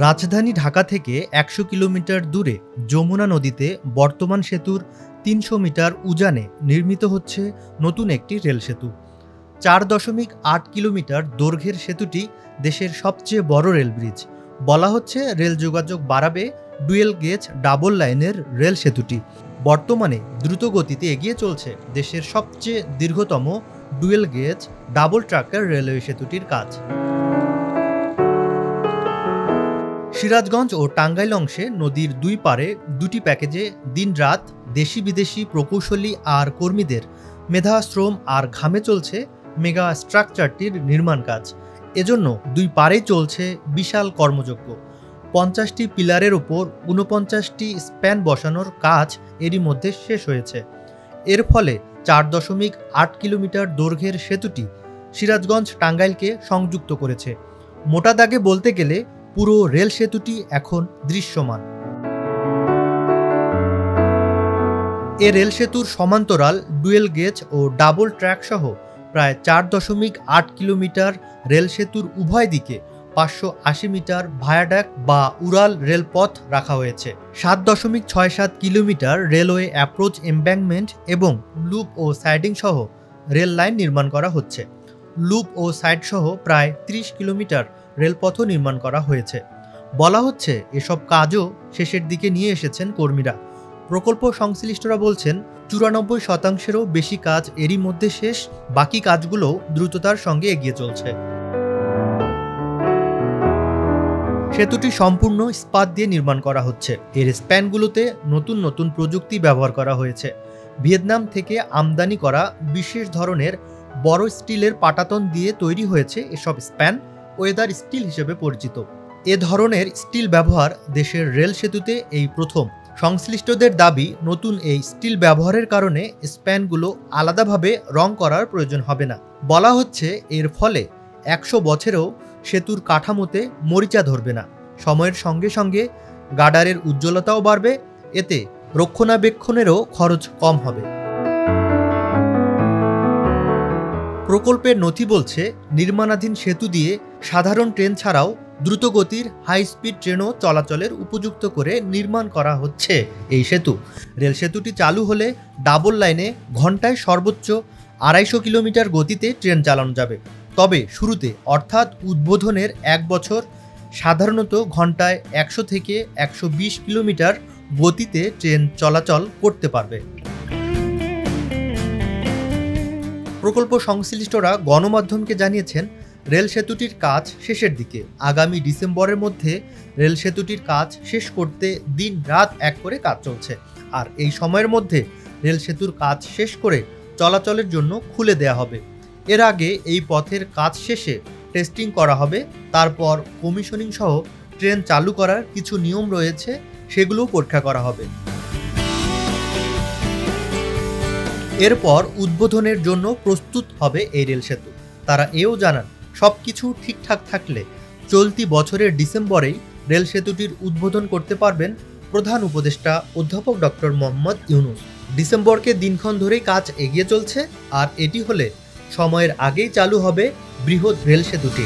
রাজধানী ঢাকা থেকে ১০০ কিলোমিটার দূরে যমুনা নদীতে বর্তমান সেতুর ৩০০ মিটার উজানে নির্মিত হচ্ছে নতুন একটি রেল সেতু। ৪.৮ কিলোমিটার দৈর্ঘ্যের সেতুটি দেশের সবচেয়ে বড় রেল ব্রিজ। বলা হচ্ছে রেল যোগাযোগ বাড়াবে ডুয়েল গেজ ডাবল লাইনের রেল সেতুটি। বর্তমানে দ্রুত গতিতে এগিয়ে চলছে দেশের সবচেয়ে দীর্ঘতম ডুয়েল গেজ ডাবল ট্র্যাকের রেলওয়ে সেতুটির কাজ। সিরাজগঞ্জ ও টাঙ্গাইল অংশে নদীর দুই পারে দুটি প্যাকেজে দিনরাত দেশি বিদেশি প্রকৌশলী আর কর্মীদের মেধা, শ্রম আর ঘামে চলছে মেগা স্ট্রাকচারটির নির্মাণ কাজ। এজন্য দুই পারেই চলছে বিশাল কর্মযজ্ঞ। ৫০টি পিলারের ওপর ৪৯টি স্প্যান বসানোর কাজ এরই মধ্যে শেষ হয়েছে। এর ফলে ৪.৮ কিলোমিটার দৈর্ঘ্যের সেতুটি সিরাজগঞ্জ টাঙ্গাইলকে সংযুক্ত করেছে। মোটা দাগে বলতে গেলে পুরো রেল সেতুটি এখন দৃশ্যমান। এ রেল সেতুর সমান্তরাল dual gauge O double track সহ প্রায় ৪.৮ কিলোমিটার রেল সেতুর উভয় দিকে ৫৮০ মিটার ভায়াডাক বা উড়াল রেলপথ রাখা হয়েছে। ৭.৬৭ কিলোমিটার রেলওয়ে অ্যাপ্রোচ এমব্যাঙ্কমেন্ট এবং লুপ ও সাইডিং সহ রেল লাইন নির্মাণ করা হচ্ছে। লুপ ও সাইড সহ প্রায় ৩০ কিলোমিটার রেলপথও নির্মাণ করা হয়েছে। বলা হচ্ছে এসব কাজও শেষের দিকে নিয়ে এসেছেন কর্মীরা। প্রকল্প সংশ্লিষ্টরা বলছেন ৯৪%-এরও বেশি কাজ এরই মধ্যে শেষ, বাকি কাজগুলো দ্রুততার সঙ্গে এগিয়ে চলছে। সেতুটি সম্পূর্ণ ইস্পাত দিয়ে নির্মাণ করা হচ্ছে। এর স্প্যানগুলোতে নতুন নতুন প্রযুক্তি ব্যবহার করা হয়েছে। ভিয়েতনাম থেকে আমদানি করা বিশেষ ধরনের বড় স্টিলের পাটাতন দিয়ে তৈরি হয়েছে এসব স্প্যান, ওয়েদার স্টিল হিসেবে পরিচিত। এ ধরনের স্টিল ব্যবহার দেশের রেল সেতুতে এই প্রথম। সংশ্লিষ্টদের দাবি, নতুন এই স্টিল ব্যবহারের কারণে স্প্যানগুলো আলাদাভাবে রং করার প্রয়োজন হবে না। বলা হচ্ছে এর ফলে ১০০ বছরেও সেতুর কাঠামোতে মরিচা ধরবে না। সময়ের সঙ্গে সঙ্গে গার্ডারের উজ্জ্বলতাও বাড়বে, এতে রক্ষণাবেক্ষণেরও খরচ কম হবে। প্রকল্পের নথি বলছে নির্মাণাধীন সেতু দিয়ে সাধারণ ট্রেন ছাড়াও দ্রুতগতির হাই স্পিড ট্রেনও চলাচলের উপযুক্ত করে নির্মাণ করা হচ্ছে এই সেতু। রেল সেতুটি চালু হলে ডাবল লাইনে ঘন্টায় সর্বোচ্চ ২৫০ কিলোমিটার গতিতে ট্রেন চালানো যাবে। তবে শুরুতে অর্থাৎ উদ্বোধনের ১ বছর সাধারণত ঘন্টায় ১০০ থেকে ১২০ কিলোমিটার গতিতে ট্রেন চলাচল করতে পারবে। প্রকল্প সংশ্লিষ্টরা গণমাধ্যমকে জানিয়েছেন রেল সেতুটির কাজ শেষের দিকে। আগামী ডিসেম্বরের মধ্যে রেল সেতুটির কাজ শেষ করতে দিন রাত এক করে কাজ চলছে। আর এই সময়ের মধ্যে রেল সেতুর কাজ শেষ করে চলাচলের জন্য খুলে দেয়া হবে। এর আগে এই পথের কাজ শেষে টেস্টিং করা হবে, তারপর কমিশনিং সহ ট্রেন চালু করার কিছু নিয়ম রয়েছে, সেগুলোও পরীক্ষা করা হবে। এরপর উদ্বোধনের জন্য প্রস্তুত হবে এই রেল সেতু। তারা এও জানান সবকিছু ঠিকঠাক থাকলে চলতি বছরের ডিসেম্বরেই রেল সেতুটির উদ্বোধন করতে পারবেন প্রধান উপদেষ্টা অধ্যাপক ডক্টর মোহাম্মদ ইউনূস। ডিসেম্বরকে দিনক্ষণ ধরেই কাজ এগিয়ে চলছে, আর এটি হলে সময়ের আগেই চালু হবে বৃহৎ রেল সেতুটি।